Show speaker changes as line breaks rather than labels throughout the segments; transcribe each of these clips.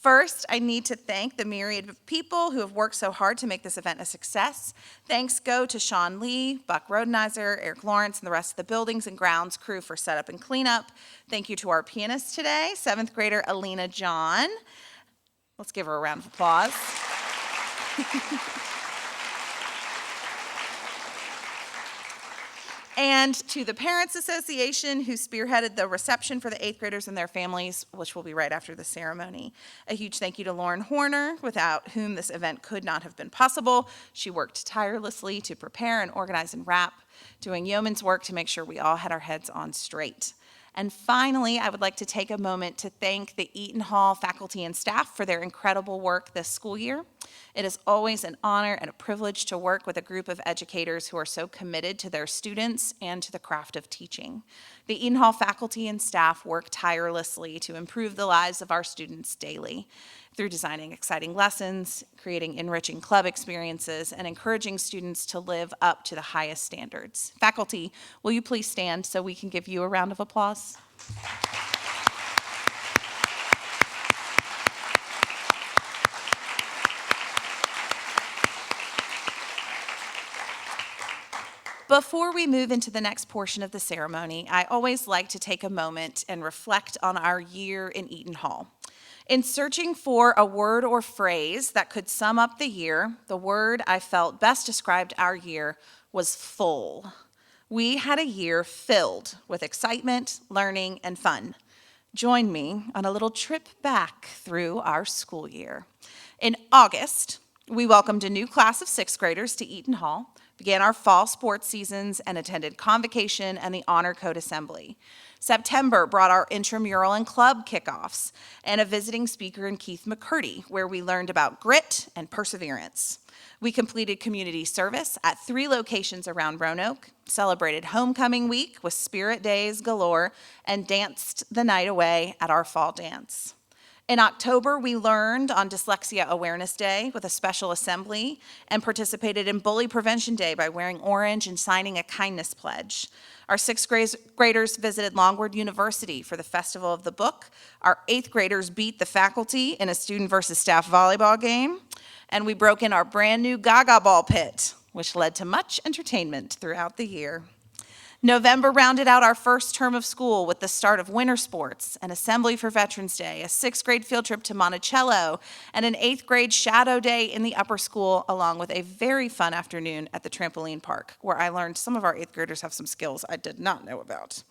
First, I need to thank the myriad of people who have worked so hard to make this event a success. Thanks go to Sean Lee, Buck Rodenizer, Eric Lawrence, and the rest of the buildings and grounds crew for setup and cleanup. Thank you to our pianist today, 7th grader Alina John. Let's give her a round of applause. And to the Parents Association who spearheaded the reception for the 8th graders and their families, which will be right after the ceremony. A huge thank you to Lauren Horner, without whom this event could not have been possible. She worked tirelessly to prepare and organize and wrap, doing yeoman's work to make sure we all had our heads on straight. And finally, I would like to take a moment to thank the Eaton Hall faculty and staff for their incredible work this school year. It is always an honor and a privilege to work with a group of educators who are so committed to their students and to the craft of teaching. The Eaton Hall faculty and staff work tirelessly to improve the lives of our students daily through designing exciting lessons, creating enriching club experiences, and encouraging students to live up to the highest standards. Faculty, will you please stand so we can give you a round of applause? Before we move into the next portion of the ceremony, I always like to take a moment and reflect on our year in Eaton Hall. In searching for a word or phrase that could sum up the year, the word I felt best described our year was full. We had a year filled with excitement, learning, and fun. Join me on a little trip back through our school year. In August, we welcomed a new class of 6th graders to Eaton Hall, began our fall sports seasons, and attended Convocation and the Honor Code Assembly. September brought our intramural and club kickoffs and a visiting speaker in Keith McCurdy, where we learned about grit and perseverance. We completed community service at 3 locations around Roanoke, celebrated homecoming week with spirit days galore, and danced the night away at our fall dance. In October, we learned on Dyslexia Awareness Day with a special assembly and participated in Bully Prevention Day by wearing orange and signing a kindness pledge. Our 6th graders visited Longwood University for the Festival of the Book. Our 8th graders beat the faculty in a student versus staff volleyball game. And we broke in our brand new Gaga ball pit, which led to much entertainment throughout the year. November rounded out our first term of school with the start of winter sports, an assembly for Veterans Day, a 6th grade field trip to Monticello, and an 8th grade shadow day in the upper school, along with a very fun afternoon at the trampoline park, where I learned some of our 8th graders have some skills I did not know about.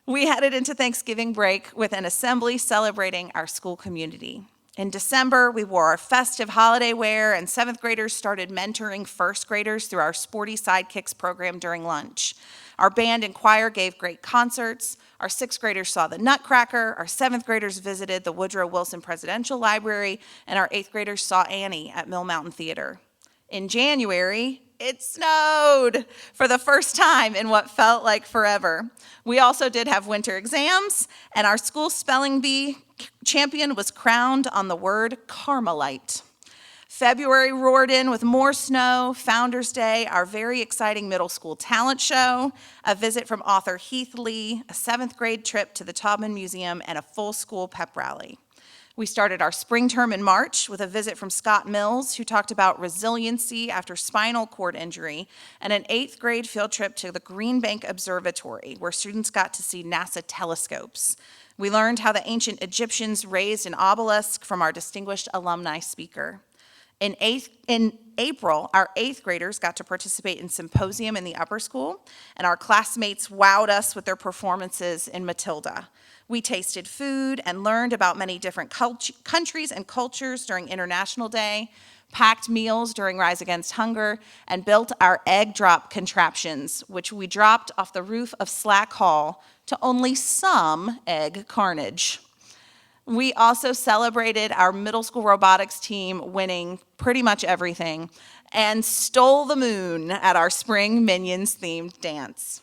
We headed into Thanksgiving break with an assembly celebrating our school community. In December, we wore our festive holiday wear, and 7th graders started mentoring 1st graders through our Sporty Sidekicks program during lunch. Our band and choir gave great concerts. Our 6th graders saw the Nutcracker. Our 7th graders visited the Woodrow Wilson Presidential Library, and our 8th graders saw Annie at Mill Mountain Theater. In January, it snowed for the first time in what felt like forever. We also did have winter exams, and our school spelling bee champion was crowned on the word Carmelite. February roared in with more snow, Founders Day, our very exciting middle school talent show, a visit from author Heath Lee, a 7th grade trip to the Taubman Museum, and a full school pep rally. We started our spring term in March with a visit from Scott Mills, who talked about resiliency after spinal cord injury, and an 8th grade field trip to the Green Bank Observatory, where students got to see NASA telescopes. We learned how the ancient Egyptians raised an obelisk from our distinguished alumni speaker. In April, our 8th graders got to participate in Symposium in the upper school, and our classmates wowed us with their performances in Matilda. We tasted food and learned about many different countries and cultures during International Day, packed meals during Rise Against Hunger, and built our egg drop contraptions, which we dropped off the roof of Slack Hall to only some egg carnage. We also celebrated our middle school robotics team winning pretty much everything and stole the moon at our spring Minions themed dance.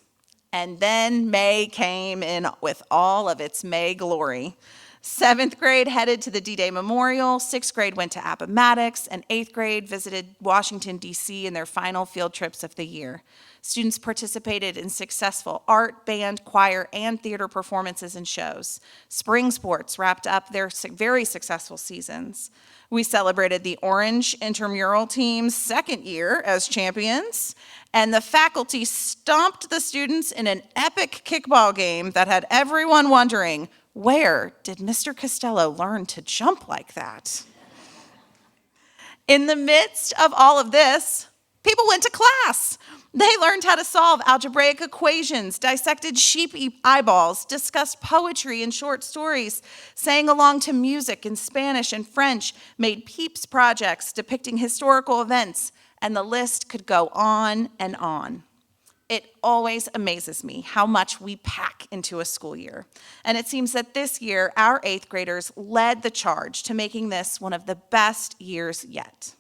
And then May came in with all of its May glory. Seventh grade headed to the D-Day Memorial, sixth grade went to Appomattox, and eighth grade visited Washington, D.C. in their final field trips of the year. Students participated in successful art, band, choir, and theater performances and shows. Spring sports wrapped up their very successful seasons. We celebrated the Orange Intramural team's second year as champions, and the faculty stomped the students in an epic kickball game that had everyone wondering, where did Mr. Costello learn to jump like that? In the midst of all of this, people went to class. They learned how to solve algebraic equations, dissected sheep eyeballs, discussed poetry and short stories, sang along to music in Spanish and French, made Peeps projects depicting historical events, and the list could go on and on. It always amazes me how much we pack into a school year. And it seems that this year, our eighth graders led the charge to making this one of the best years yet.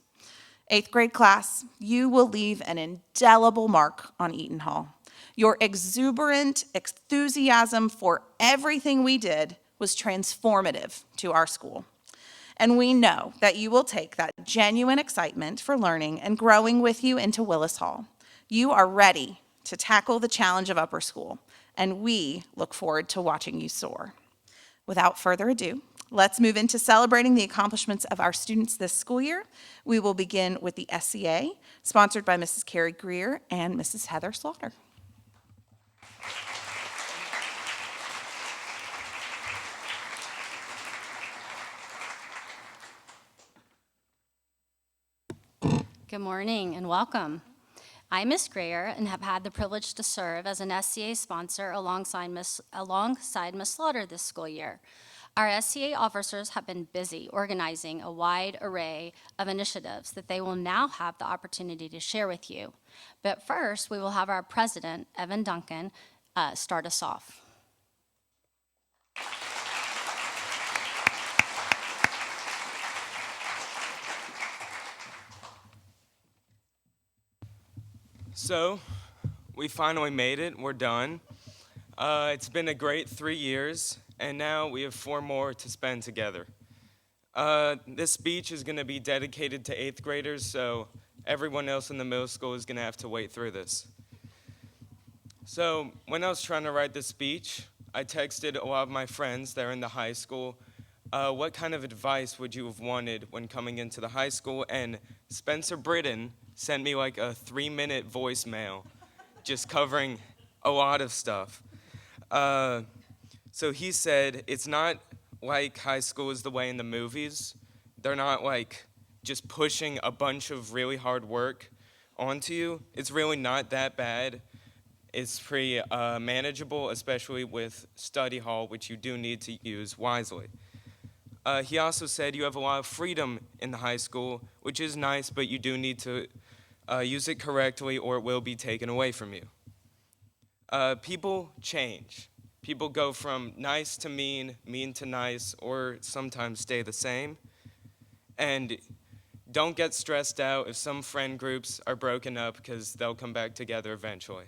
Eighth grade class, you will leave an indelible mark on Eaton Hall. Your exuberant enthusiasm for everything we did was transformative to our school. And we know that you will take that genuine excitement for learning and growing with you into Willis Hall. You are ready to tackle the challenge of upper school, and we look forward to watching you soar. Without further ado, let's move into celebrating the accomplishments of our students this school year. We will begin with the SCA, sponsored by Mrs. Carrie Greer and Mrs. Heather Slaughter.
Good morning and welcome. I'm Ms. Greer and have had the privilege to serve as an SCA sponsor alongside Ms. Slaughter this school year. Our SCA officers have been busy organizing a wide array of initiatives that they will now have the opportunity to share with you. But first, we will have our president, Evan Duncan, start us off.
So, we finally made it. We're done. It's been a great 3 years, and now we have 4 more to spend together. This speech is going to be dedicated to 8th graders, so everyone else in the middle school is going to have to wait through this. So, when I was trying to write this speech, I texted a lot of my friends that are in the high school, what kind of advice would you have wanted when coming into the high school? And Spencer Britton sent me like a 3-minute voicemail just covering a lot of stuff. So he said, it's not like high school is the way in the movies. They're not like just pushing a bunch of really hard work onto you. It's really not that bad. It's pretty manageable, especially with study hall, which you do need to use wisely. He also said you have a lot of freedom in the high school, which is nice, but you do need to use it correctly or it will be taken away from you. People change. People go from nice to mean, mean to nice, or sometimes stay the same. And don't get stressed out if some friend groups are broken up because they'll come back together eventually.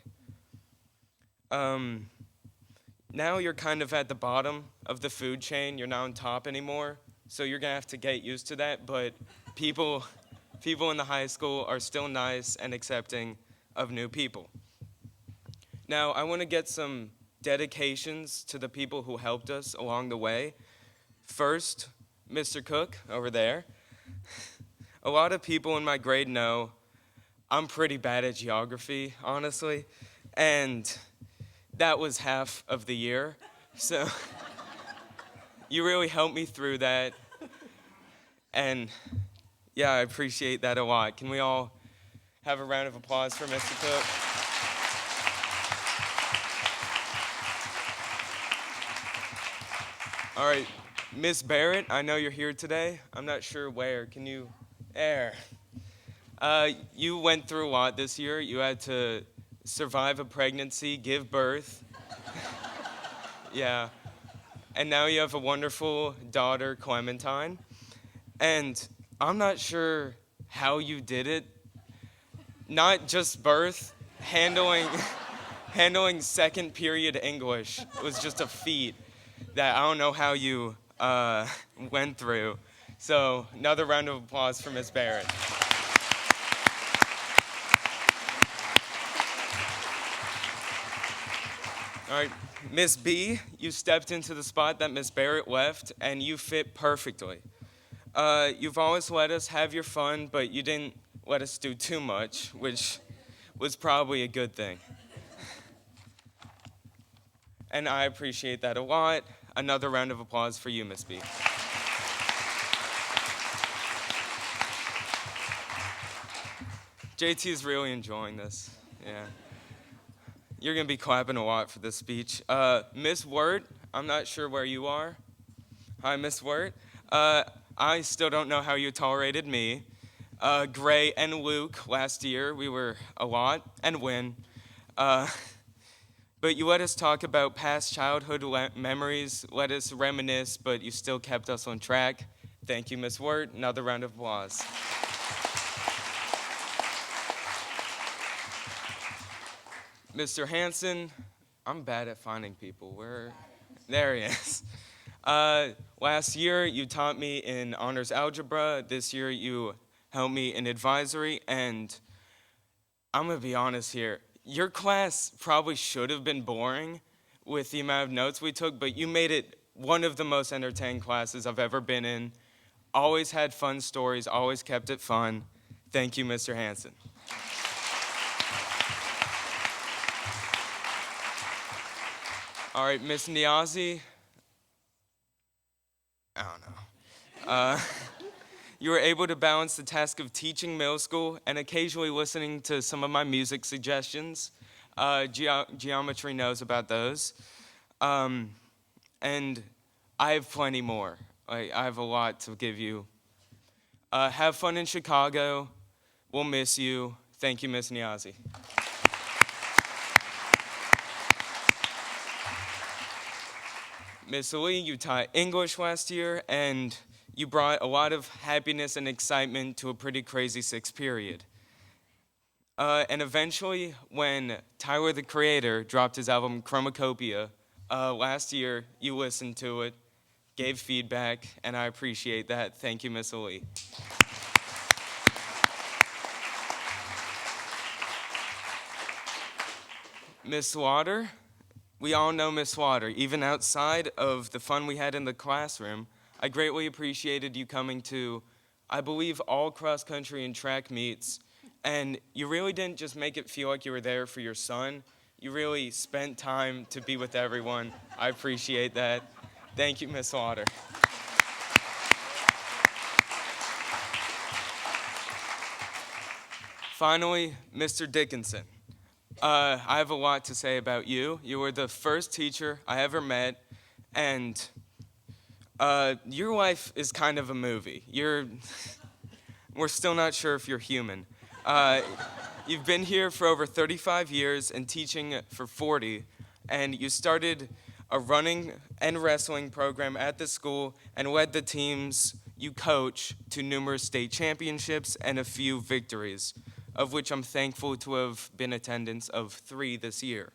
Now you're kind of at the bottom of the food chain. You're not on top anymore. So you're going to have to get used to that. But people in the high school are still nice and accepting of new people. Now, I want to get some dedications to the people who helped us along the way. First, Mr. Cook over there. A lot of people in my grade know I'm pretty bad at geography, honestly, and that was half of the year. So you really helped me through that, and yeah, I appreciate that a lot. Can we all have a round of applause for Mr. Cook? All right, Miss Barrett, I know you're here today. I'm not sure where. Can you? There. You went through a lot this year. You had to survive a pregnancy, give birth. Yeah. And now you have a wonderful daughter, Clementine. And I'm not sure how you did it. Not just birth, handling second period English was just a feat that I don't know how you uh, went through. So another round of applause for Miss Barrett. All right, Miss B, you stepped into the spot that Miss Barrett left, and you fit perfectly. You've always let us have your fun, but you didn't let us do too much, which was probably a good thing. And I appreciate that a lot. Another round of applause for you, Miss B. JT is really enjoying this. Yeah. You're going to be clapping a lot for this speech. Miss Wirt, I'm not sure where you are. Hi, Miss Wirt. I still don't know how you tolerated me. Gray and Luke, last year, we were a lot, and Win. But you let us talk about past childhood memories, let us reminisce, but you still kept us on track. Thank you, Miss Wirt. Another round of applause. Mr. Hansen, I'm bad at finding people. There he is. Last year, you taught me in honors algebra. This year, you helped me in advisory. And I'm going to be honest here. Your class probably should have been boring with the amount of notes we took, but you made it one of the most entertaining classes I've ever been in. Always had fun stories, always kept it fun. Thank you, Mr. Hansen. All right, Miss Niazi. I don't know. You were able to balance the task of teaching middle school and occasionally listening to some of my music suggestions. Geometry knows about those. And I have plenty more. I have a lot to give you. Have fun in Chicago. We'll miss you. Thank you, Miss Niazi. Miss Lee, you taught English last year, and you brought a lot of happiness and excitement to a pretty crazy sixth period. And eventually, when Tyler, the Creator, dropped his album Chromacopia last year, you listened to it, gave feedback, and I appreciate that. Thank you, Miss Lee. Miss Slaughter, we all know Miss Slaughter. Even outside of the fun we had in the classroom, I greatly appreciated you coming to, I believe, all cross-country and track meets, and you really didn't just make it feel like you were there for your son. You really spent time to be with everyone. I appreciate that. Thank you, Miss Slaughter. Finally, Mr. Dickinson. I have a lot to say about you. You were the first teacher I ever met, and your life is kind of a movie. We're still not sure if you're human. You've been here for over 35 years and teaching for 40, and you started a running and wrestling program at the school and led the teams you coach to numerous state championships and a few victories, of which I'm thankful to have been attendance of 3 this year.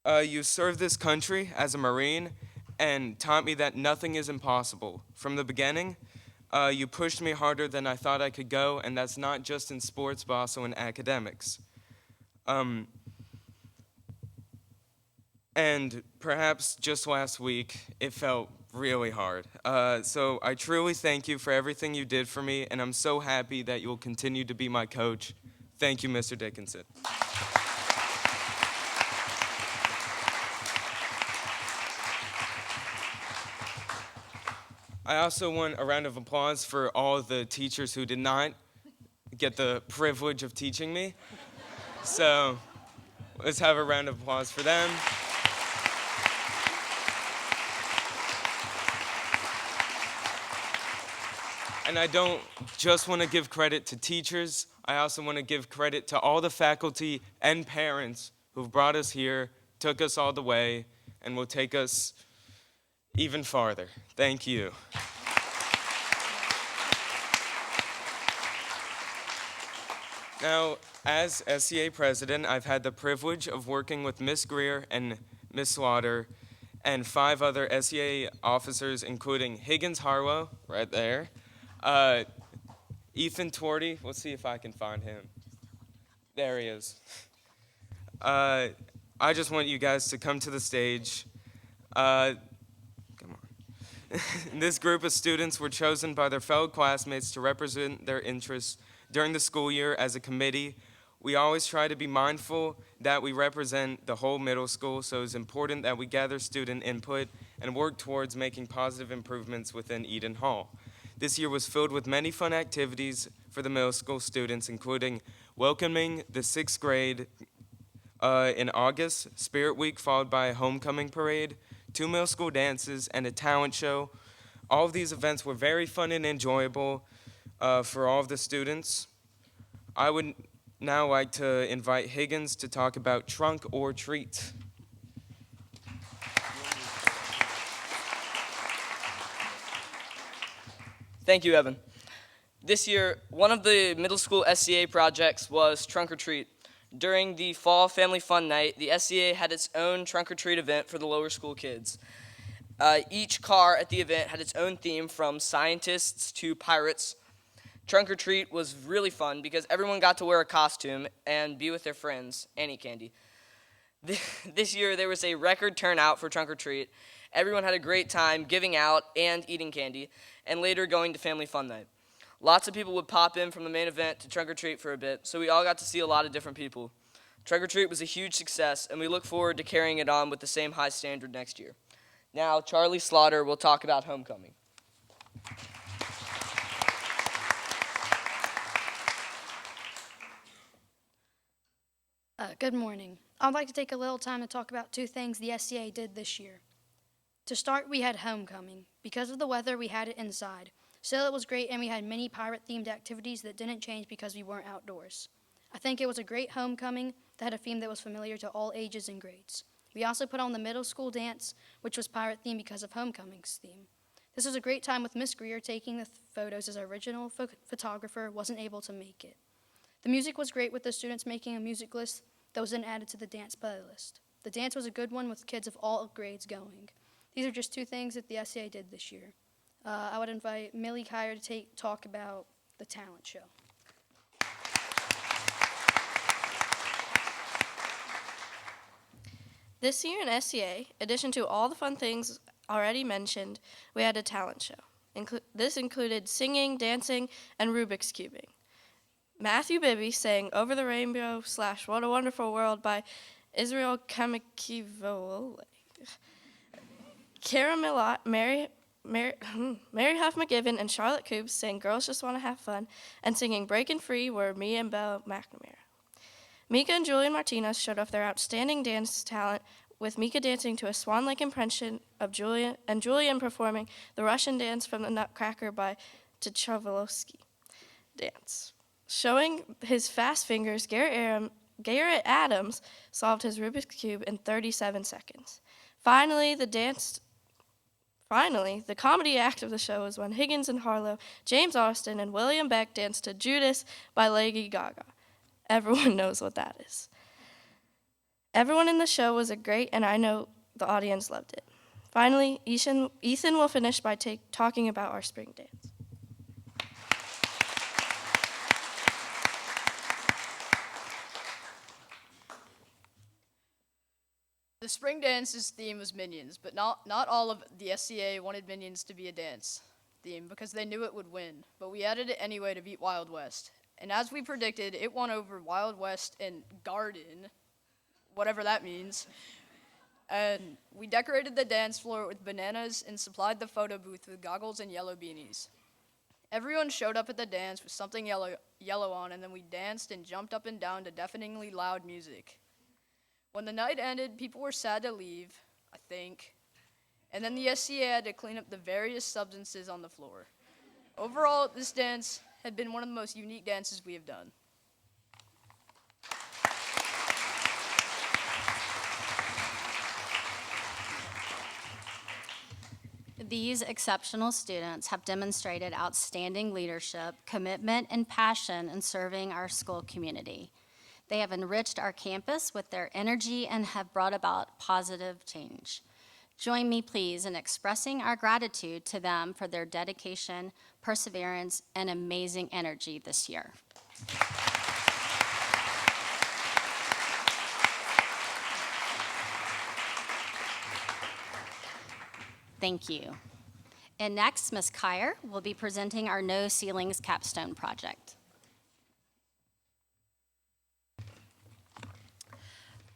You served this country as a Marine and taught me that nothing is impossible. From the beginning, you pushed me harder than I thought I could go, and that's not just in sports, but also in academics. And perhaps just last week, it felt really hard. So I truly thank you for everything you did for me, and I'm so happy that you will continue to be my coach. Thank you, Mr. Dickinson. I also want a round of applause for all the teachers who did not get the privilege of teaching me. So let's have a round of applause for them. And I don't just want to give credit to teachers, I also want to give credit to all the faculty and parents who've brought us here, took us all the way, and will take us even farther. Thank you. Now, as SCA president, I've had the privilege of working with Miss Greer and Miss Slaughter and 5 other SCA officers, including Higgins Harlow, right there, Ethan Torty. Let's see if I can find him. There he is. I just want you guys to come to the stage. Come on. This group of students were chosen by their fellow classmates to represent their interests during the school year as a committee. We always try to be mindful that we represent the whole middle school, so it's important that we gather student input and work towards making positive improvements within Eden Hall. This year was filled with many fun activities for the middle school students, including welcoming the 6th grade in August, Spirit Week followed by a homecoming parade, 2 middle school dances, and a talent show. All of these events were very fun and enjoyable for all of the students. I would now like to invite Higgins to talk about Trunk or Treat.
Thank you, Evan. This year, one of the middle school SCA projects was Trunk or Treat. During the Fall Family Fun Night, the SCA had its own Trunk or Treat event for the lower school kids. Each car at the event had its own theme, from scientists to pirates. Trunk or Treat was really fun because everyone got to wear a costume and be with their friends and eat candy. This year, there was a record turnout for Trunk or Treat. Everyone had a great time giving out and eating candy, and later going to Family Fun Night. Lots of people would pop in from the main event to Trunk or Treat for a bit, so we all got to see a lot of different people. Trunk or Treat was a huge success, and we look forward to carrying it on with the same high standard next year. Now, Charlie Slaughter will talk about homecoming.
Good morning. I'd like to take a little time to talk about 2 things the SCA did this year. To start, we had homecoming. Because of the weather, we had it inside. Still, it was great, and we had many pirate-themed activities that didn't change because we weren't outdoors. I think it was a great homecoming that had a theme that was familiar to all ages and grades. We also put on the middle school dance, which was pirate-themed because of homecoming's theme. This was a great time with Miss Greer taking the photos, as our original photographer wasn't able to make it. The music was great, with the students making a music list that was then added to the dance playlist. The dance was a good one with kids of all grades going. These are just 2 things that the SCA did this year. I would invite Millie Kyer to talk about the talent show.
This year in SCA, in addition to all the fun things already mentioned, we had a talent show. This included singing, dancing, and Rubik's Cubing. Matthew Bibby sang Over the Rainbow / What a Wonderful World by Israel Kamikivole. Kara Millot, Mary Huff McGiven, and Charlotte Coops sang Girls Just Want to Have Fun, and singing Breakin' Free were Mia and Belle McNamara. Mika and Julian Martinez showed off their outstanding dance talent, with Mika dancing to a swan-like impression of Julian, and Julian performing the Russian dance from the Nutcracker by Tchaikovsky dance. Showing his fast fingers, Garrett Adams solved his Rubik's Cube in 37 seconds. Finally, the comedy act of the show was when Higgins and Harlow, James Austin, and William Beck danced to Judas by Lady Gaga. Everyone knows what that is. Everyone in the show was great, and I know the audience loved it. Finally, Ethan will finish by talking about our spring dance.
The spring dance's theme was Minions, but not all of the SCA wanted Minions to be a dance theme because they knew it would win, but we added it anyway to beat Wild West. And as we predicted, it won over Wild West and Garden, whatever that means. And we decorated the dance floor with bananas and supplied the photo booth with goggles and yellow beanies. Everyone showed up at the dance with something yellow on, and then we danced and jumped up and down to deafeningly loud music. When the night ended, people were sad to leave, I think, and then the SCA had to clean up the various substances on the floor. Overall, this dance had been one of the most unique dances we have done.
These exceptional students have demonstrated outstanding leadership, commitment, and passion in serving our school community. They have enriched our campus with their energy and have brought about positive change. Join me, please, in expressing our gratitude to them for their dedication, perseverance, and amazing energy this year. Thank you. And next, Ms. Kyer will be presenting our No Ceilings Capstone Project.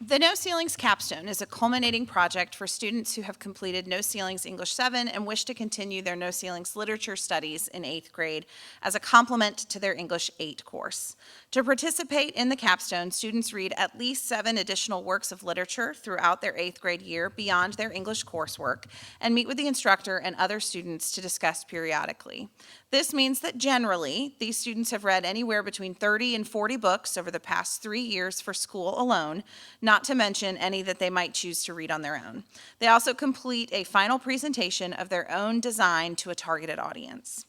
The No Ceilings Capstone is a culminating project for students who have completed No Ceilings English 7 and wish to continue their No Ceilings literature studies in 8th grade as a complement to their English 8 course. To participate in the capstone, students read at least 7 additional works of literature throughout their 8th grade year beyond their English coursework and meet with the instructor and other students to discuss periodically. This means that generally, these students have read anywhere between 30 and 40 books over the past 3 years for school alone, not to mention any that they might choose to read on their own. They also complete a final presentation of their own design to a targeted audience.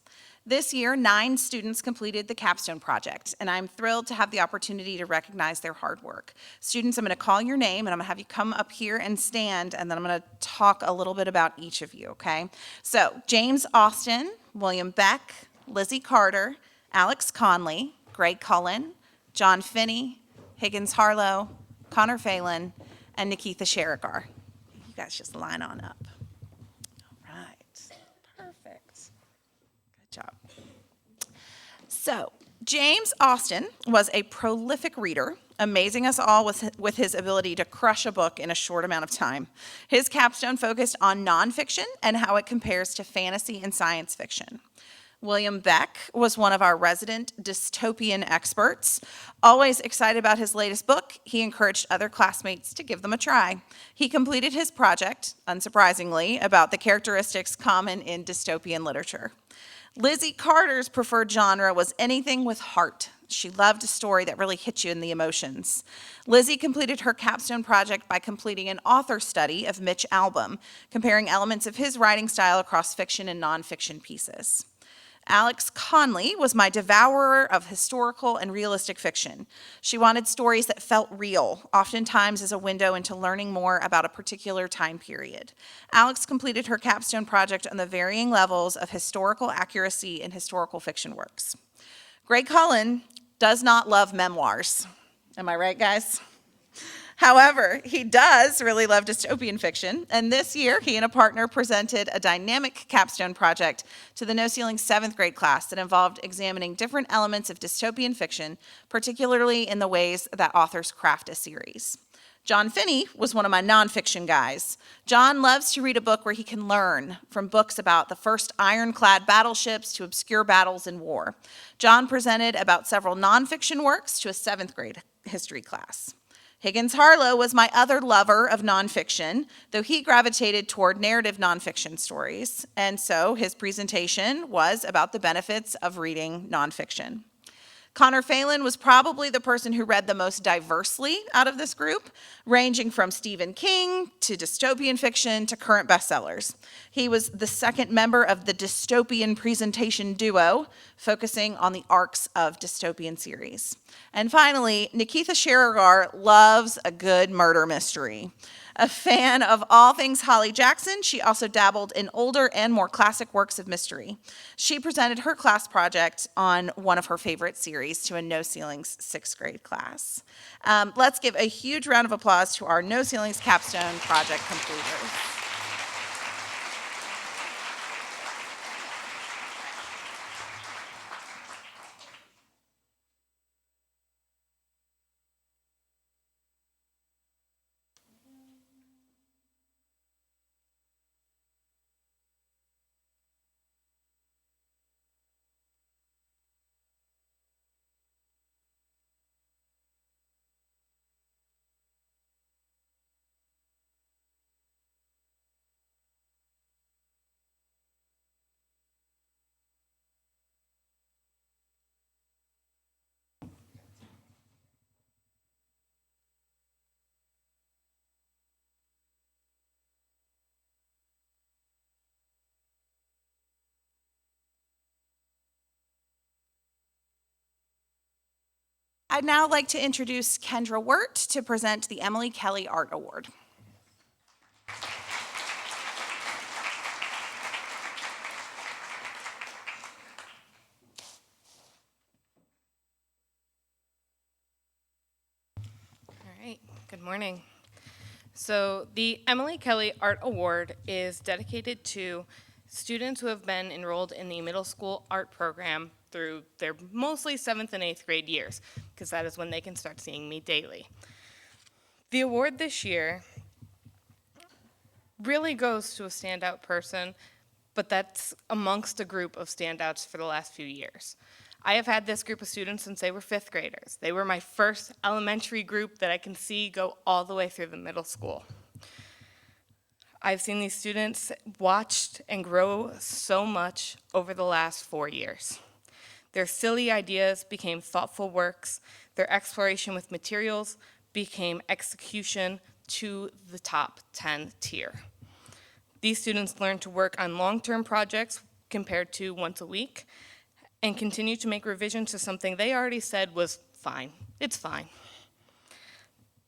This year, 9 students completed the capstone project, and I'm thrilled to have the opportunity to recognize their hard work. Students, I'm going to call your name, and I'm going to have you come up here and stand, and then I'm going to talk a little bit about each of you, okay? So, James Austin, William Beck, Lizzie Carter, Alex Conley, Greg Cullen, John Finney, Higgins Harlow, Connor Phelan, and Nikitha Sherigar. You guys just line on up. All right, perfect. Good job. So, James Austin was a prolific reader, amazing us all with his ability to crush a book in a short amount of time. His capstone focused on nonfiction and how it compares to fantasy and science fiction. William Beck was one of our resident dystopian experts. Always excited about his latest book, he encouraged other classmates to give them a try. He completed his project, unsurprisingly, about the characteristics common in dystopian literature. Lizzie Carter's preferred genre was anything with heart. She loved a story that really hit you in the emotions. Lizzie completed her capstone project by completing an author study of Mitch Albom, comparing elements of his writing style across fiction and nonfiction pieces. Alex Conley was my devourer of historical and realistic fiction. She wanted stories that felt real, oftentimes as a window into learning more about a particular time period. Alex completed her capstone project on the varying levels of historical accuracy in historical fiction works. Greg Cullen does not love memoirs. Am I right, guys? However, he does really love dystopian fiction, and this year he and a partner presented a dynamic capstone project to the No Ceilings 7th grade class that involved examining different elements of dystopian fiction, particularly in the ways that authors craft a series. John Finney was one of my nonfiction guys. John loves to read a book where he can learn, from books about the first ironclad battleships to obscure battles in war. John presented about several nonfiction works to a 7th grade history class. Higgins Harlow was my other lover of nonfiction, though he gravitated toward narrative nonfiction stories, and so his presentation was about the benefits of reading nonfiction. Connor Phelan was probably the person who read the most diversely out of this group, ranging from Stephen King to dystopian fiction to current bestsellers. He was the second member of the dystopian presentation duo, focusing on the arcs of dystopian series. And finally, Nikitha Sherigar loves a good murder mystery. A fan of all things Holly Jackson, she also dabbled in older and more classic works of mystery. She presented her class project on one of her favorite series to a No Ceilings 6th grade class. Let's give a huge round of applause to our No Ceilings capstone project completers. I'd now like to introduce Kendra Wirt to present the Emily Kelly Art Award.
All right, good morning. So the Emily Kelly Art Award is dedicated to students who have been enrolled in the middle school art program through their mostly 7th and 8th grade years, because that is when they can start seeing me daily. The award this year really goes to a standout person, but that's amongst a group of standouts for the last few years. I have had this group of students since they were 5th graders. They were my first elementary group that I can see go all the way through the middle school. I've seen these students watched and grow so much over the last 4 years. Their silly ideas became thoughtful works. Their exploration with materials became execution to the top 10 tier. These students learned to work on long-term projects compared to once a week, and continue to make revisions to something they already said was fine. It's fine.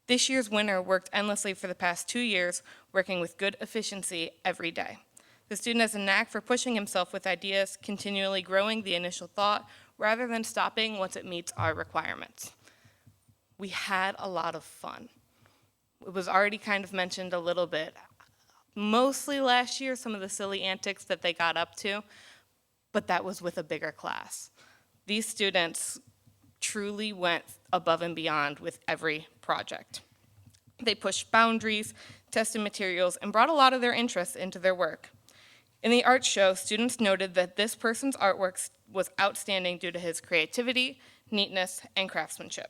This year's winner worked endlessly for the past 2 years, working with good efficiency every day. The student has a knack for pushing himself with ideas, continually growing the initial thought, rather than stopping once it meets our requirements. We had a lot of fun. It was already kind of mentioned a little bit. Mostly last year, some of the silly antics that they got up to, but that was with a bigger class. These students truly went above and beyond with every project. They pushed boundaries, tested materials, and brought a lot of their interests into their work. In the art show, students noted that this person's artwork was outstanding due to his creativity, neatness, and craftsmanship.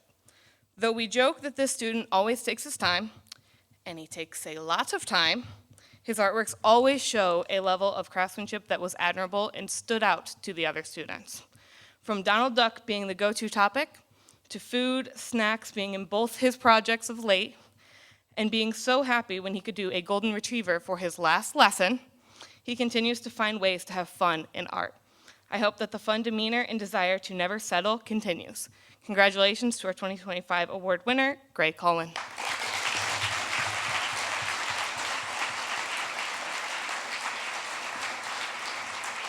Though we joke that this student always takes his time, and he takes a lot of time, his artworks always show a level of craftsmanship that was admirable and stood out to the other students. From Donald Duck being the go-to topic, to food, snacks being in both his projects of late, and being so happy when he could do a golden retriever for his last lesson, he continues to find ways to have fun in art. I hope that the fun demeanor and desire to never settle continues. Congratulations to our 2025 award winner, Gray Cullen.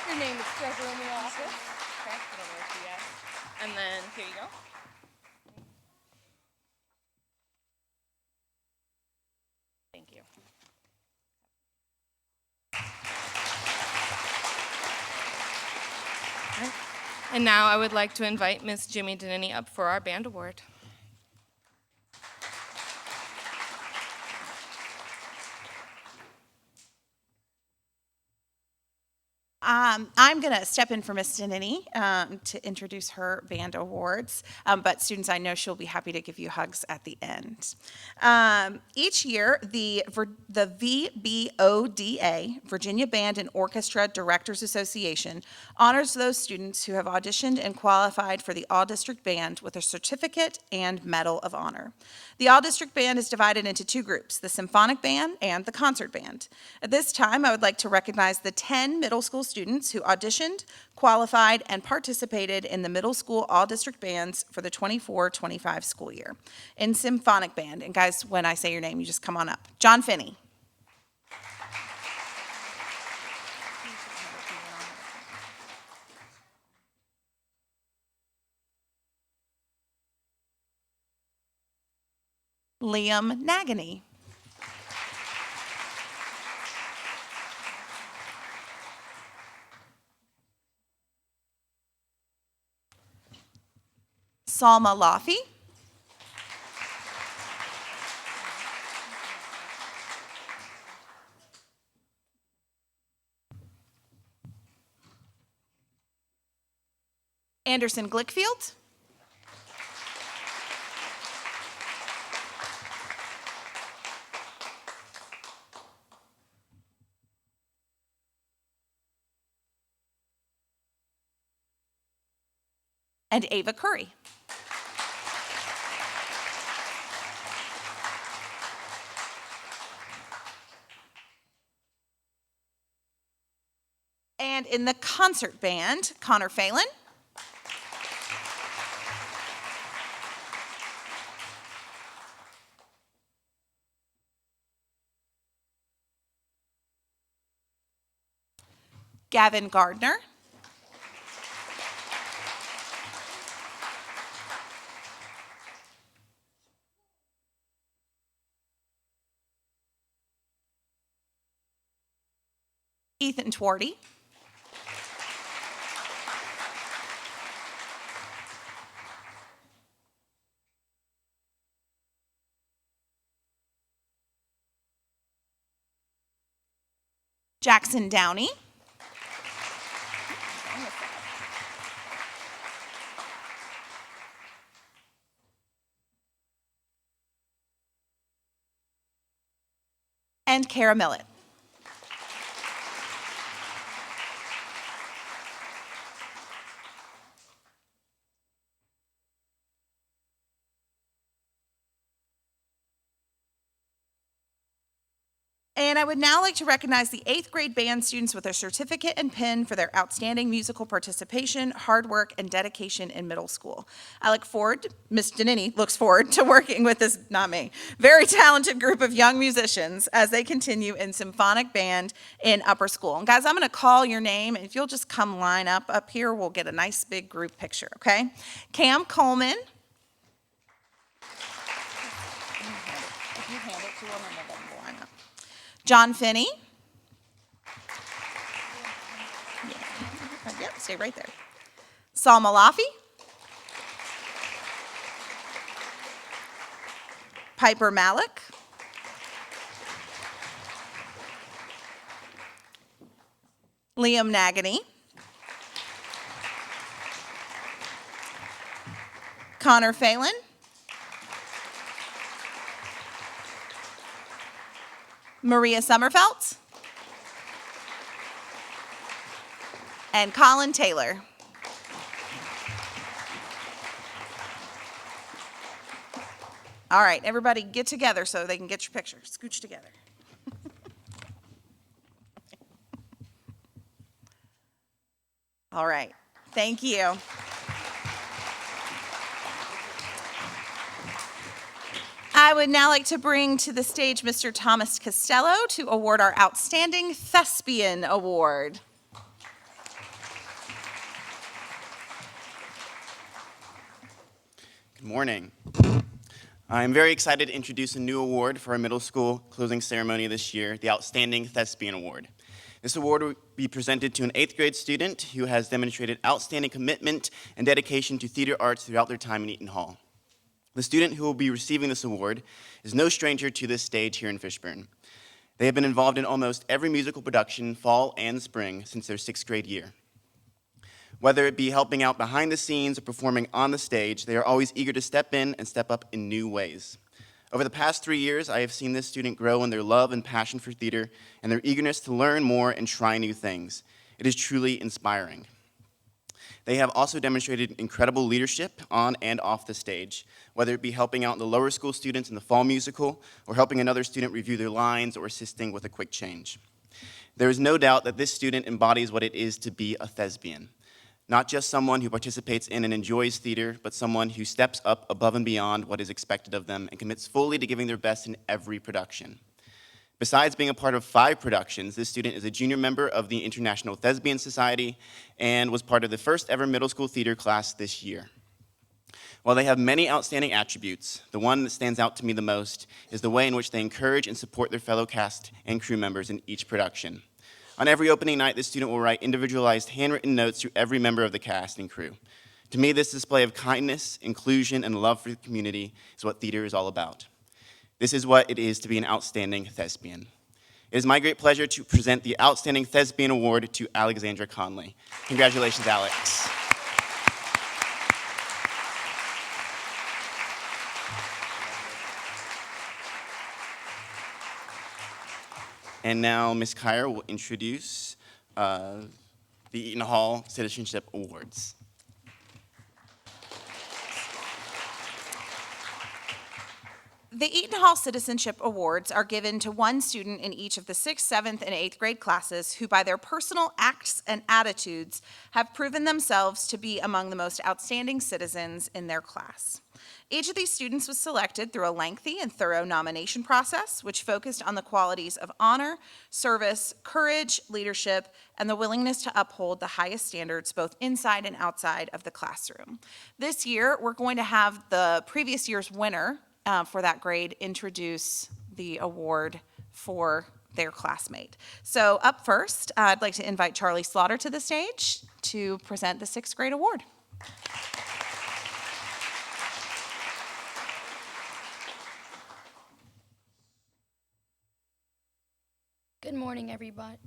Your name is Trevor in the office. Okay, I don't know what you got. And then, here you go. Thank you. And now I would like to invite Ms. Jimmy Denini up for our band award.
I'm going to step in for Miss Denini to introduce her band awards, but students, I know she'll be happy to give you hugs at the end. Each year, the VBODA, Virginia Band and Orchestra Directors Association, honors those students who have auditioned and qualified for the All-District Band with a certificate and Medal of Honor. The All-District Band is divided into 2 groups, the Symphonic Band and the Concert Band. At this time, I would like to recognize the 10 middle school students who auditioned, qualified, and participated in the middle school all-district bands for the 24-25 school year. In Symphonic Band, and guys, when I say your name, you just come on up. John Finney. Liam Nagany. Salma Lafi. Anderson Glickfield. And Ava Curry. And in the concert band, Connor Phelan. Gavin Gardner. Ethan Twardy. Jackson Downey. And Kara Millett. And I would now like to recognize the 8th grade band students with a certificate and pin for their outstanding musical participation, hard work, and dedication in middle school. I look forward, Ms. Danini looks forward to working with this, not me, very talented group of young musicians as they continue in symphonic band in upper school. And guys, I'm gonna call your name, and if you'll just come line up here, we'll get a nice big group picture, okay? Cam Coleman. If you hand it to him, and we'll line up. John Finney. Yep, stay right there. Saul Malafi. Piper Malik. Liam Nagany. Connor Phelan. Maria Sommerfelt, and Colin Taylor. All right, everybody get together so they can get your picture. Scooch together. All right, thank you. I would now like to bring to the stage Mr. Thomas Costello to award our Outstanding Thespian Award.
Good morning. I'm very excited to introduce a new award for our middle school closing ceremony this year, the Outstanding Thespian Award. This award will be presented to an 8th grade student who has demonstrated outstanding commitment and dedication to theater arts throughout their time in Eaton Hall. The student who will be receiving this award is no stranger to this stage here in Fishburne. They have been involved in almost every musical production, fall and spring, since their 6th grade year. Whether it be helping out behind the scenes or performing on the stage, they are always eager to step in and step up in new ways. Over the past 3 years, I have seen this student grow in their love and passion for theater and their eagerness to learn more and try new things. It is truly inspiring. They have also demonstrated incredible leadership on and off the stage, whether it be helping out the lower school students in the fall musical or helping another student review their lines or assisting with a quick change. There is no doubt that this student embodies what it is to be a thespian. Not just someone who participates in and enjoys theater, but someone who steps up above and beyond what is expected of them and commits fully to giving their best in every production. Besides being a part of 5 productions, this student is a junior member of the International Thespian Society and was part of the first ever middle school theater class this year. While they have many outstanding attributes, the one that stands out to me the most is the way in which they encourage and support their fellow cast and crew members in each production. On every opening night, this student will write individualized handwritten notes to every member of the cast and crew. To me, this display of kindness, inclusion, and love for the community is what theater is all about. This is what it is to be an outstanding thespian. It is my great pleasure to present the Outstanding Thespian Award to Alexandra Conley. Congratulations, Alex. And now Ms. Kyer will introduce the Eaton Hall Citizenship Awards.
The Eaton Hall Citizenship Awards are given to one student in each of the 6th, 7th, and 8th grade classes who, by their personal acts and attitudes, have proven themselves to be among the most outstanding citizens in their class. Each of these students was selected through a lengthy and thorough nomination process, which focused on the qualities of honor, service, courage, leadership, and the willingness to uphold the highest standards both inside and outside of the classroom. This year, we're going to have the previous year's winner for that grade introduce the award for their classmate. So up first, I'd like to invite Charlie Slaughter to the stage to present the 6th grade award.
Good morning, everybody.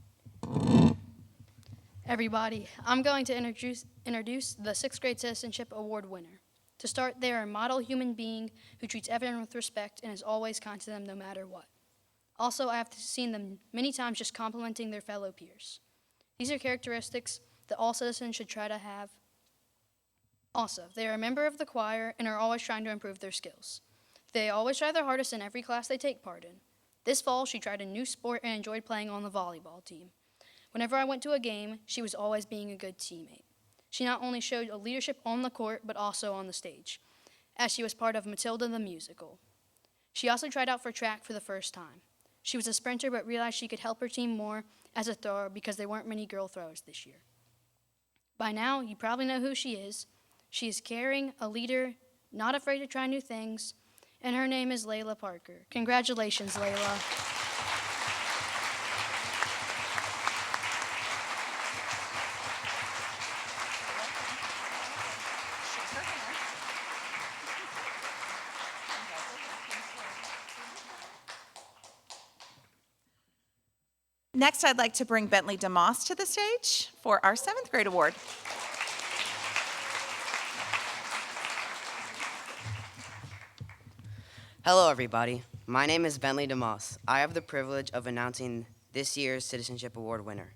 I'm going to introduce the 6th grade Citizenship Award winner. To start, they are a model human being who treats everyone with respect and is always kind to them no matter what. Also, I have seen them many times just complimenting their fellow peers. These are characteristics that all citizens should try to have. Also, they are a member of the choir and are always trying to improve their skills. They always try their hardest in every class they take part in. This fall, she tried a new sport and enjoyed playing on the volleyball team. Whenever I went to a game, she was always being a good teammate. She not only showed a leadership on the court, but also on the stage, as she was part of Matilda the musical. She also tried out for track for the first time. She was a sprinter, but realized she could help her team more as a thrower because there weren't many girl throwers this year. By now, you probably know who she is. She is caring, a leader, not afraid to try new things, and her name is Layla Parker. Congratulations, Layla.
Next, I'd like to bring Bentley DeMoss to the stage for our 7th grade award.
Hello, everybody. My name is Bentley DeMoss. I have the privilege of announcing this year's Citizenship Award winner.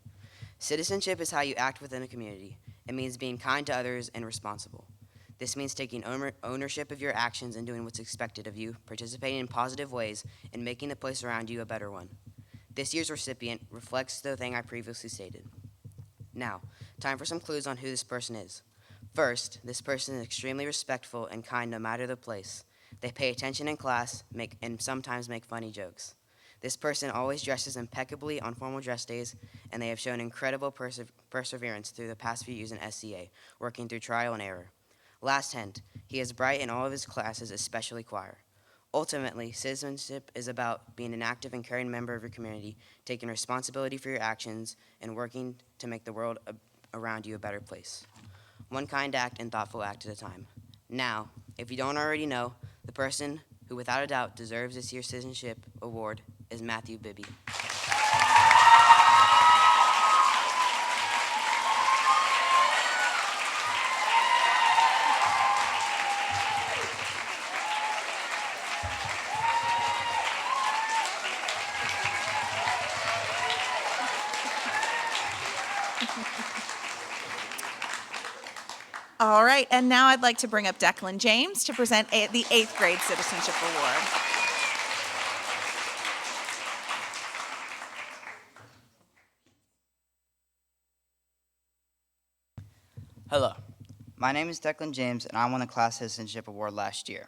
Citizenship is how you act within a community. It means being kind to others and responsible. This means taking ownership of your actions and doing what's expected of you, participating in positive ways, and making the place around you a better one. This year's recipient reflects the thing I previously stated. Now, time for some clues on who this person is. First, this person is extremely respectful and kind no matter the place. They pay attention in class and sometimes make funny jokes. This person always dresses impeccably on formal dress days, and they have shown incredible perseverance through the past few years in SCA, working through trial and error. Last hint, he is bright in all of his classes, especially choir. Ultimately, citizenship is about being an active and caring member of your community, taking responsibility for your actions, and working to make the world around you a better place. One kind act and thoughtful act at a time. Now, if you don't already know, the person who without a doubt deserves this year's Citizenship Award is Matthew Bibby.
All right, and now I'd like to bring up Declan James to present the 8th grade Citizenship Award.
Hello, my name is Declan James, and I won the Class Citizenship Award last year.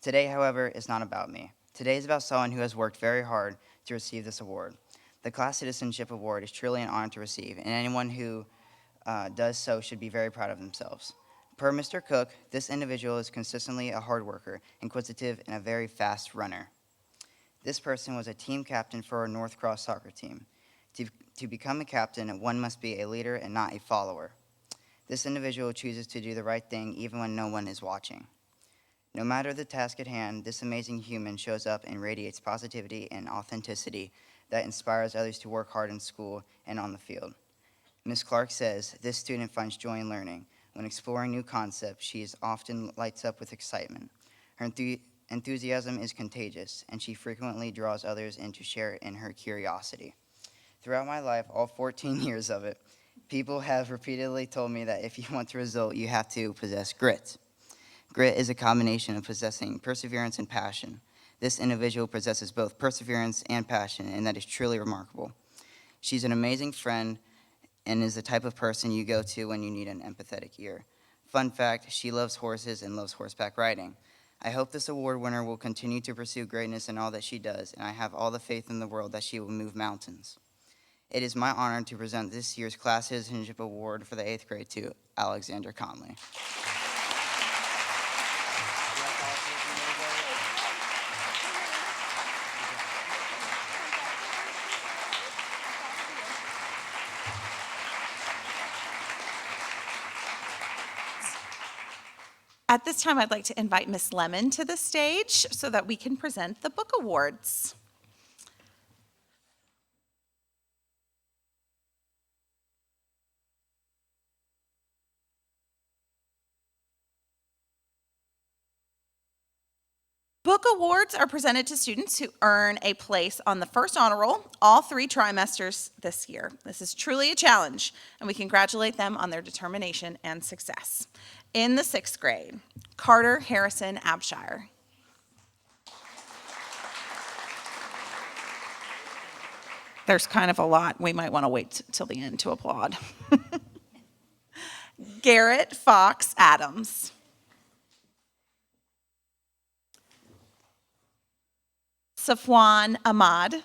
Today, however, is not about me. Today is about someone who has worked very hard to receive this award. The Class Citizenship Award is truly an honor to receive, and anyone who does so should be very proud of themselves. Per Mr. Cook, this individual is consistently a hard worker, inquisitive, and a very fast runner. This person was a team captain for our North Cross soccer team. To become a captain, one must be a leader and not a follower. This individual chooses to do the right thing even when no one is watching. No matter the task at hand, this amazing human shows up and radiates positivity and authenticity that inspires others to work hard in school and on the field. Ms. Clark says, this student finds joy in learning. When exploring new concepts, she often lights up with excitement. Her enthusiasm is contagious, and she frequently draws others in to share in her curiosity. Throughout my life, all 14 years of it, people have repeatedly told me that if you want the result, you have to possess grit. Grit is a combination of possessing perseverance and passion. This individual possesses both perseverance and passion, and that is truly remarkable. She's an amazing friend and is the type of person you go to when you need an empathetic ear. Fun fact, she loves horses and loves horseback riding. I hope this award winner will continue to pursue greatness in all that she does, and I have all the faith in the world that she will move mountains. It is my honor to present this year's Class Citizenship Award for the 8th grade to Alexander Conley.
At this time, I'd like to invite Miss Lemon to the stage so that we can present the book awards. Book awards are presented to students who earn a place on the first honor roll all 3 trimesters this year. This is truly a challenge, and we congratulate them on their determination and success. In the 6th grade, Carter Harrison Abshire. There's kind of a lot. We might want to wait till the end to applaud. Garrett Fox Adams. Safwan Ahmad.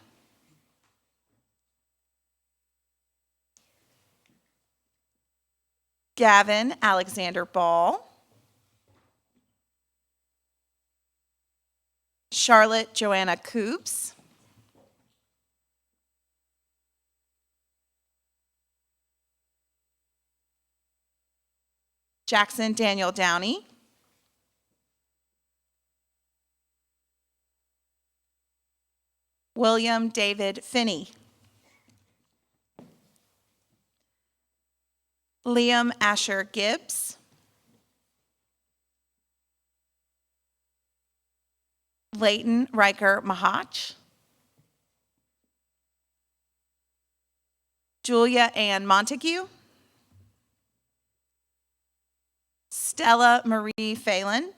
Gavin Alexander Ball. Charlotte Joanna Coops. Jackson Daniel Downey. William David Finney. Liam Asher Gibbs. Leighton Riker Mahach. Julia Ann Montague. Stella Marie Phelan.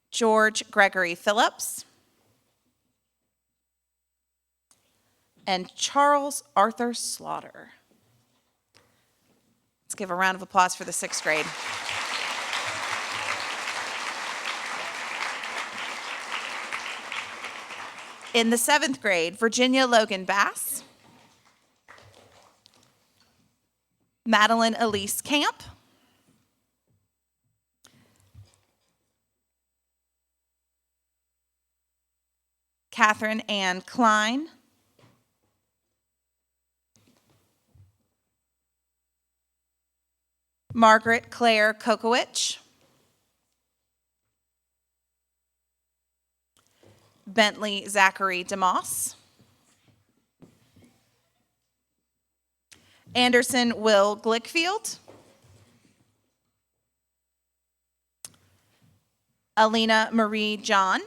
George Gregory Phillips. And Charles Arthur Slaughter. Let's give a round of applause for the 6th grade. In the 7th grade, Virginia Logan Bass. Madeline Elise Camp. Catherine Ann Klein. Margaret Claire Kokowich. Bentley Zachary DeMoss. Anderson Will Glickfield. Alina Marie John.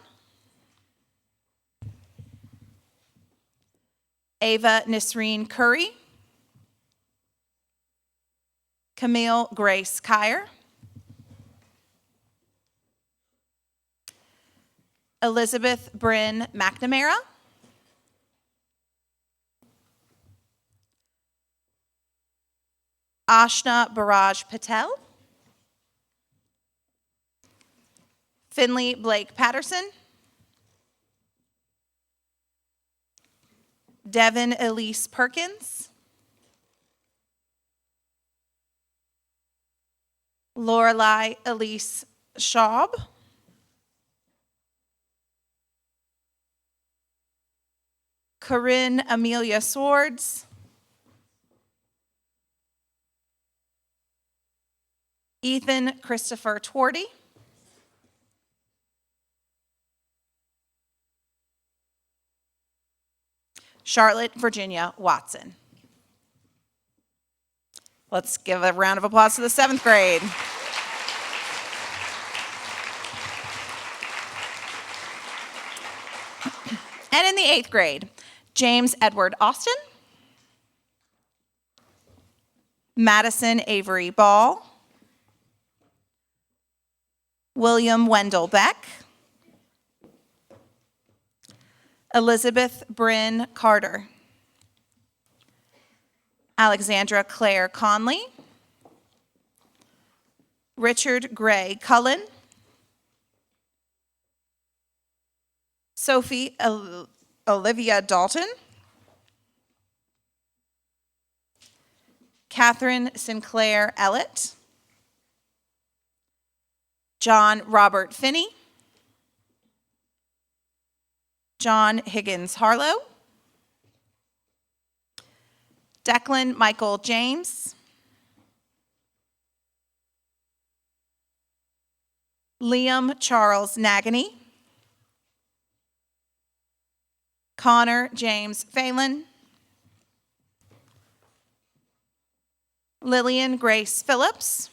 Ava Nisreen Curry. Camille Grace Kyer. Elizabeth Bryn McNamara. Ashna Baraj Patel. Finley Blake Patterson. Devin Elise Perkins. Lorelei Elise Schaub. Corinne Amelia Swords. Ethan Christopher Twardy. Charlotte Virginia Watson. Let's give a round of applause to the 7th grade. And in the 8th grade, James Edward Austin. Madison Avery Ball. William Wendell Beck. Elizabeth Bryn Carter. Alexandra Claire Conley. Richard Gray Cullen. Sophie Olivia Dalton. Catherine Sinclair Ellett. John Robert Finney. John Higgins Harlow. Declan Michael James. Liam Charles Nagany. Connor James Phelan. Lillian Grace Phillips.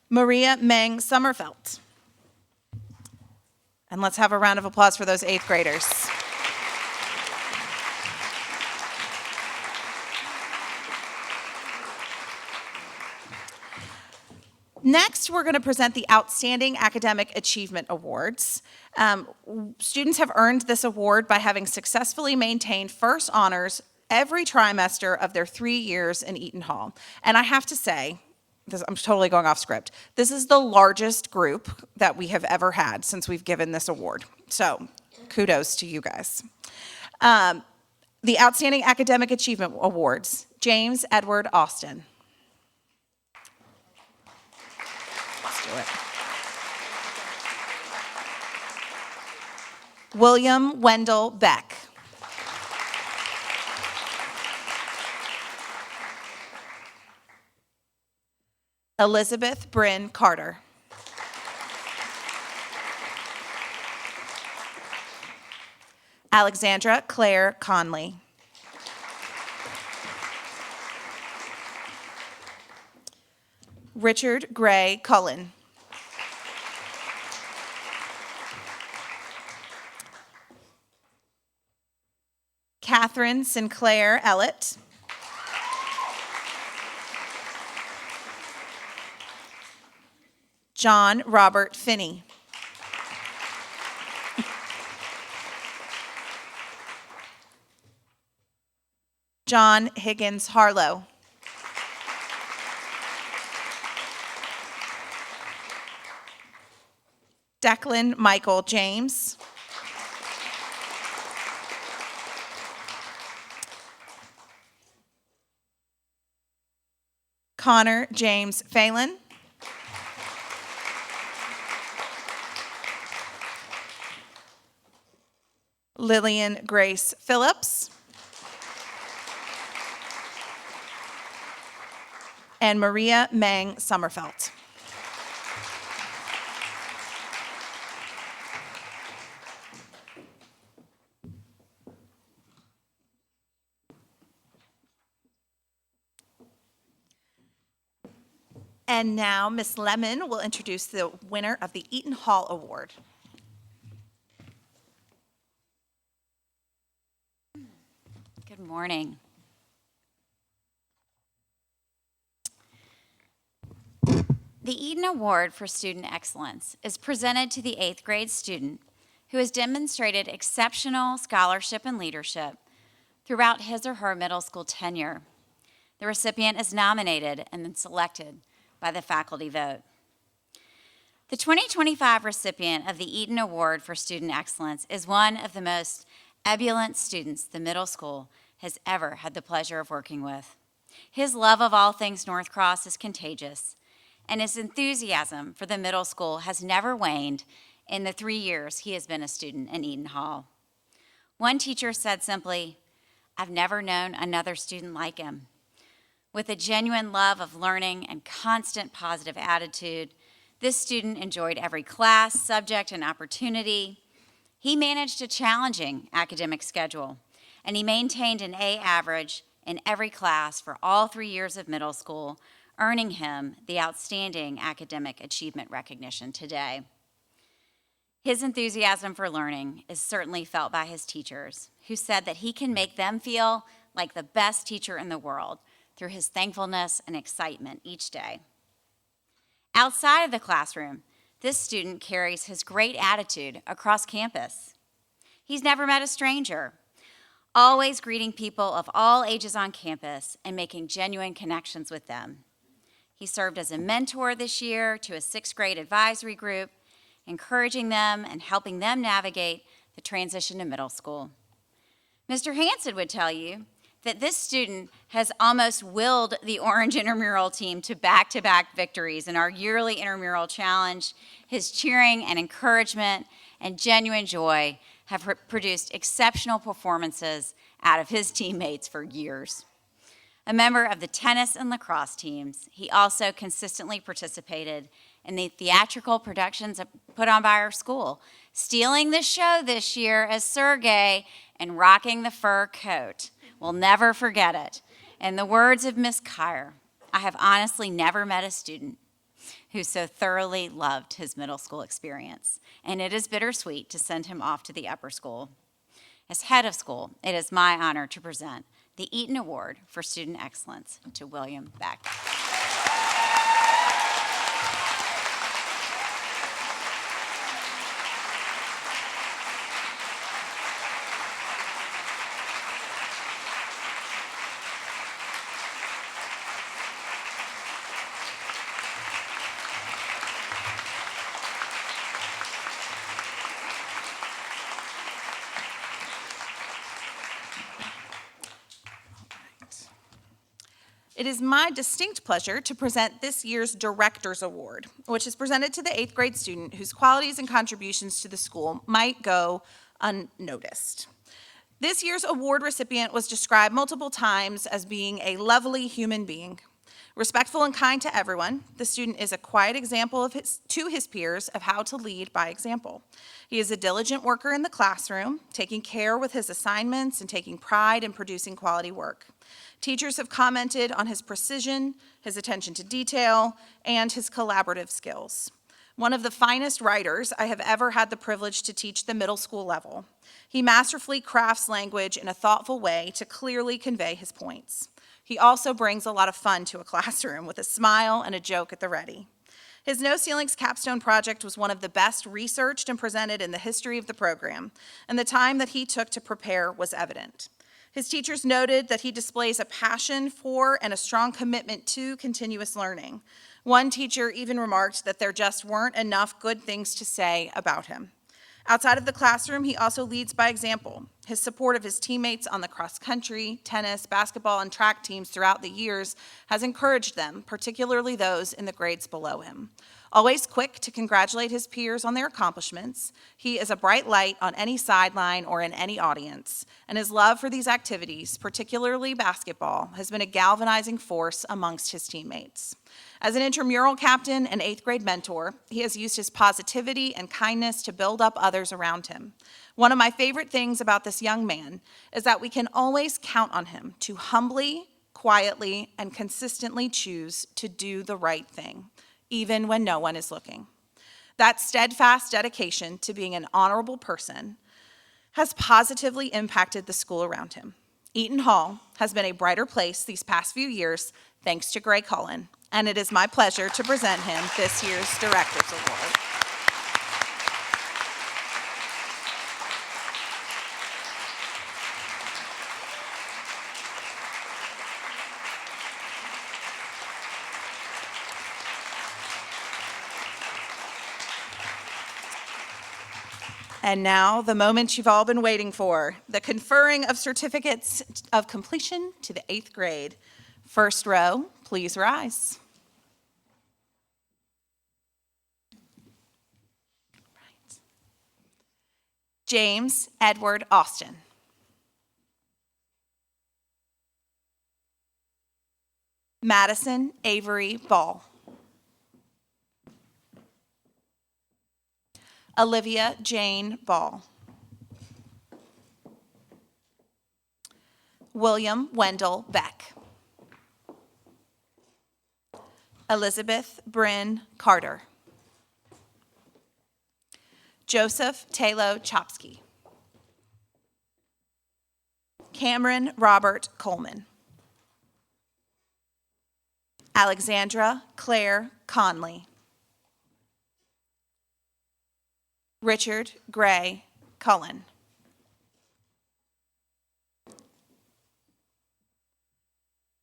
Maria Meng Sommerfeld. And let's have a round of applause for those 8th graders. Next, we're going to present the Outstanding Academic Achievement Awards. Students have earned this award by having successfully maintained first honors every trimester of their 3 years in Eaton Hall. And I have to say, I'm totally going off script, this is the largest group that we have ever had since we've given this award. So kudos to you guys. The Outstanding Academic Achievement Awards, James Edward Austin. Let's do it. William Wendell Beck. Elizabeth Bryn Carter. Alexandra Claire Conley. Richard Gray Cullen. Catherine Sinclair Ellett. John Robert Finney. John Higgins Harlow. Declan Michael James. Connor James Phelan. Lillian Grace Phillips. And Maria Meng Sommerfeld. And now Ms. Lemon will introduce the winner of the Eaton Hall Award.
Good morning. The Eaton Award for Student Excellence is presented to the 8th grade student who has demonstrated exceptional scholarship and leadership throughout his or her middle school tenure. The recipient is nominated and then selected by the faculty vote. The 2025 recipient of the Eaton Award for Student Excellence is one of the most ebullient students the middle school has ever had the pleasure of working with. His love of all things North Cross is contagious, and his enthusiasm for the middle school has never waned in the 3 years he has been a student in Eaton Hall. One teacher said simply, "I've never known another student like him." With a genuine love of learning and constant positive attitude, this student enjoyed every class, subject, and opportunity. He managed a challenging academic schedule, and he maintained an A average in every class for all 3 years of middle school, earning him the Outstanding Academic Achievement recognition today. His enthusiasm for learning is certainly felt by his teachers, who said that he can make them feel like the best teacher in the world through his thankfulness and excitement each day. Outside of the classroom, this student carries his great attitude across campus. He's never met a stranger, always greeting people of all ages on campus and making genuine connections with them. He served as a mentor this year to a 6th grade advisory group, encouraging them and helping them navigate the transition to middle school. Mr. Hansen would tell you that this student has almost willed the Orange Intramural team to back-to-back victories in our yearly intramural challenge. His cheering and encouragement and genuine joy have produced exceptional performances out of his teammates for years. A member of the tennis and lacrosse teams, he also consistently participated in the theatrical productions put on by our school, stealing the show this year as Sergei and rocking the fur coat. We'll never forget it. In the words of Miss Kyer, I have honestly never met a student who so thoroughly loved his middle school experience, and it is bittersweet to send him off to the upper school. As head of school, it is my honor to present the Eaton Award for Student Excellence to William Beck.
It is my distinct pleasure to present this year's Director's Award, which is presented to the 8th grade student whose qualities and contributions to the school might go unnoticed. This year's award recipient was described multiple times as being a lovely human being. Respectful and kind to everyone, the student is a quiet example to his peers of how to lead by example. He is a diligent worker in the classroom, taking care with his assignments and taking pride in producing quality work. Teachers have commented on his precision, his attention to detail, and his collaborative skills. One of the finest writers I have ever had the privilege to teach the middle school level. He masterfully crafts language in a thoughtful way to clearly convey his points. He also brings a lot of fun to a classroom with a smile and a joke at the ready. His No Ceilings capstone project was one of the best researched and presented in the history of the program, and the time that he took to prepare was evident. His teachers noted that he displays a passion for and a strong commitment to continuous learning. One teacher even remarked that there just weren't enough good things to say about him. Outside of the classroom, he also leads by example. His support of his teammates on the cross-country, tennis, basketball, and track teams throughout the years has encouraged them, particularly those in the grades below him. Always quick to congratulate his peers on their accomplishments, he is a bright light on any sideline or in any audience, and his love for these activities, particularly basketball, has been a galvanizing force amongst his teammates. As an intramural captain and 8th grade mentor, he has used his positivity and kindness to build up others around him. One of my favorite things about this young man is that we can always count on him to humbly, quietly, and consistently choose to do the right thing, even when no one is looking. That steadfast dedication to being an honorable person has positively impacted the school around him. Eaton Hall has been a brighter place these past few years thanks to Gray Cullen, and it is my pleasure to present him this year's Director's Award. And now, the moment you've all been waiting for, the conferring of certificates of completion to the 8th grade. First row, please rise. Right. James Edward Austin. Madison Avery Ball. Olivia Jane Ball. William Wendell Beck. Elizabeth Bryn Carter. Joseph Talo Chopsky. Cameron Robert Coleman. Alexandra Claire Conley. Richard Gray Cullen.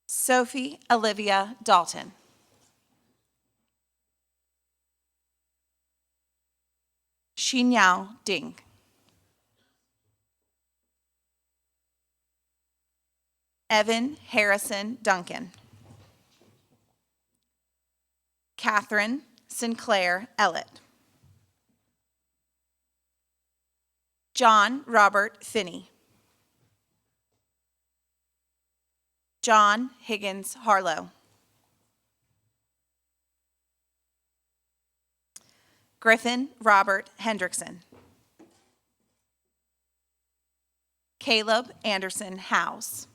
Sophie Olivia Dalton. Xinyao Ding. Evan Harrison Duncan. Catherine Sinclair Ellett. John Robert Finney. John Higgins Harlow. Griffin Robert Hendrickson. Caleb Anderson Howes.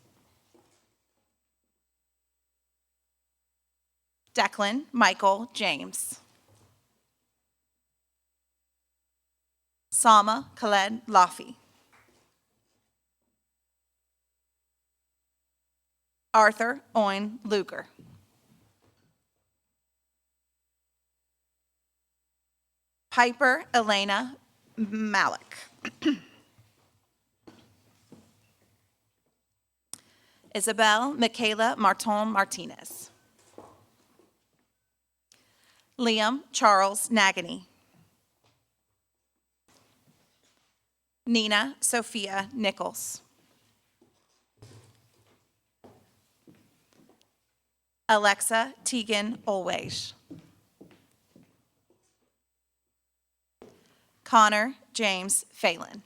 Declan Michael James. Salma Khaled Lafi. Arthur Owen Luger. Piper Elena Malik. Isabel Michaela Martin Martinez. Liam Charles Nagany. Nina Sophia Nichols. Alexa Tegan Olwage. Connor James Phelan.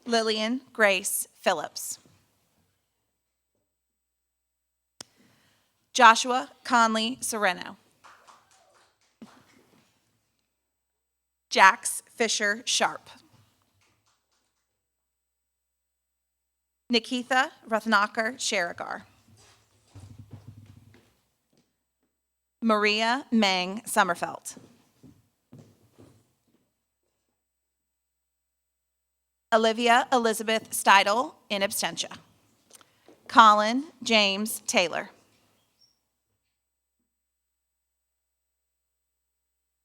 Lillian Grace Phillips. Joshua Conley Sereno. Jax Fisher Sharp. Nikitha Rathnakar Sharagar. Maria Meng Sommerfeld. Olivia Elizabeth Steidel in absentia. Colin James Taylor.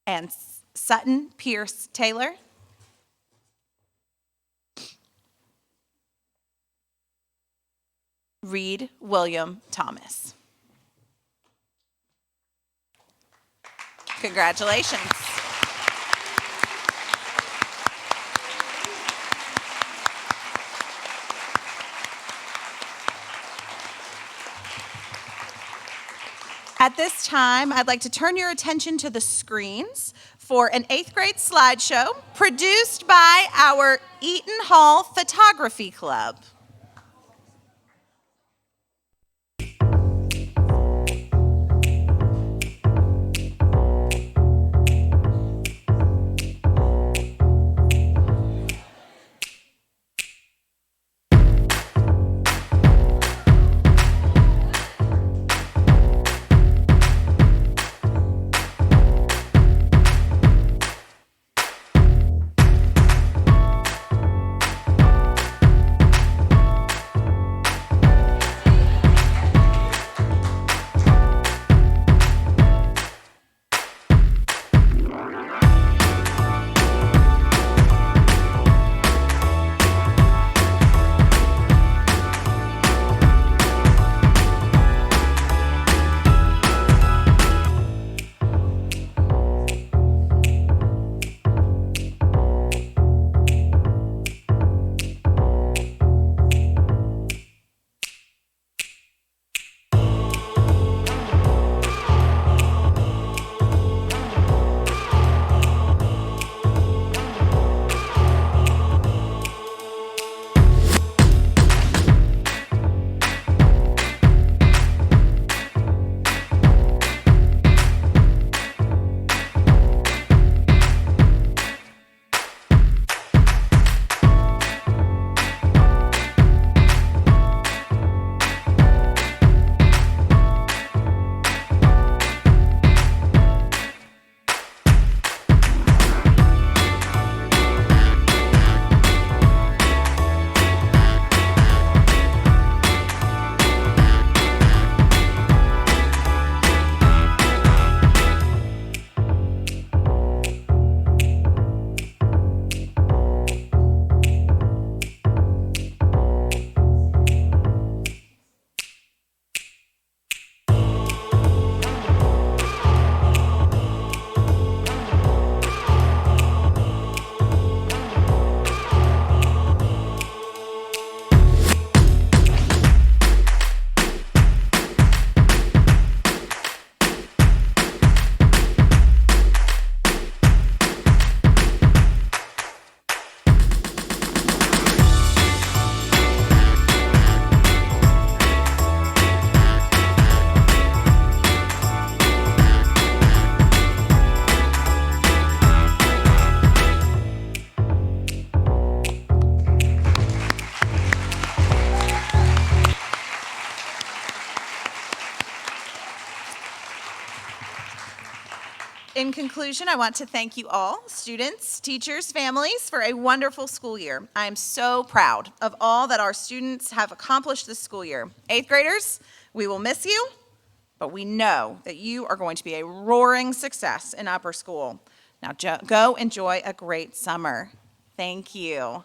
And Sutton Pierce Taylor. Reed William Thomas. Congratulations. At this time, I'd like to turn your attention to the screens for an 8th grade slideshow produced by our Eaton Hall Photography Club. In conclusion, I want to thank you all, students, teachers, families, for a wonderful school year. I am so proud of all that our students have accomplished this school year. Eighth graders, we will miss you, but we know that you are going to be a roaring success in upper school. Now go enjoy a great summer. Thank you.